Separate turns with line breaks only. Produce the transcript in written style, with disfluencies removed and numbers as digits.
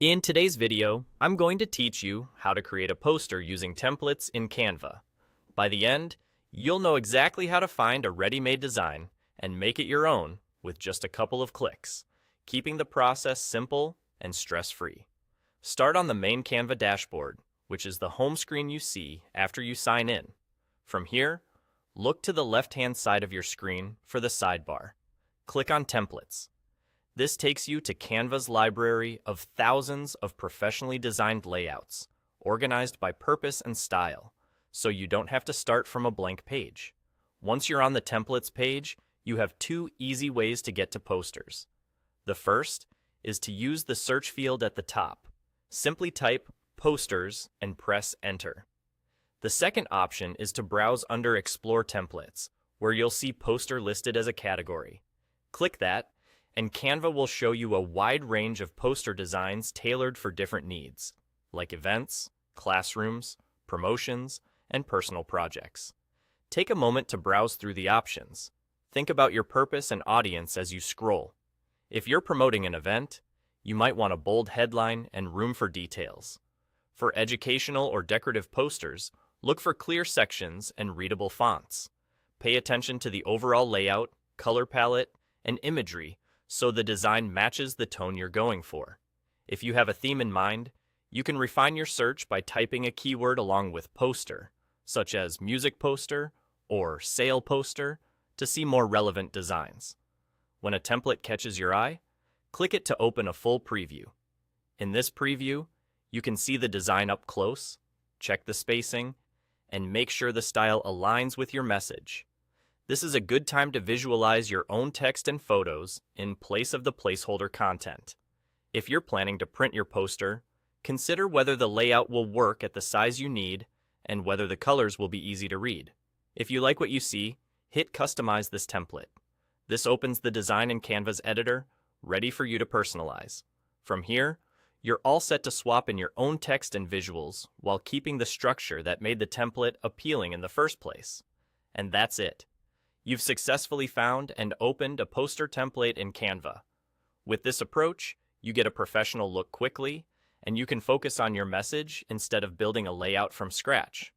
In today's video, I'm going to teach you how to create a poster using templates in Canva. By the end, you'll know exactly how to find a ready-made design and make it your own with just a couple of clicks, keeping the process simple and stress-free. Start on the main Canva dashboard, which is the home screen you see after you sign in. From here, look to the left-hand side of your screen for the sidebar. Click on Templates. This takes you to Canva's library of thousands of professionally designed layouts, organized by purpose and style, so you don't have to start from a blank page. Once you're on the Templates page, you have two easy ways to get to posters. The first is to use the search field at the top. Simply type posters and press enter. The second option is to browse under Explore Templates, where you'll see poster listed as a category. Click that, and Canva will show you a wide range of poster designs tailored for different needs, like events, classrooms, promotions, and personal projects. Take a moment to browse through the options. Think about your purpose and audience as you scroll. If you're promoting an event, you might want a bold headline and room for details. For educational or decorative posters, look for clear sections and readable fonts. Pay attention to the overall layout, color palette, and imagery so the design matches the tone you're going for. If you have a theme in mind, you can refine your search by typing a keyword along with poster, such as music poster or sale poster, to see more relevant designs. When a template catches your eye, click it to open a full preview. In this preview, you can see the design up close, check the spacing, and make sure the style aligns with your message. This is a good time to visualize your own text and photos in place of the placeholder content. If you're planning to print your poster, consider whether the layout will work at the size you need and whether the colors will be easy to read. If you like what you see, hit Customize this template. This opens the design in Canva's editor, ready for you to personalize. From here, you're all set to swap in your own text and visuals while keeping the structure that made the template appealing in the first place. And that's it. You've successfully found and opened a poster template in Canva. With this approach, you get a professional look quickly, and you can focus on your message instead of building a layout from scratch.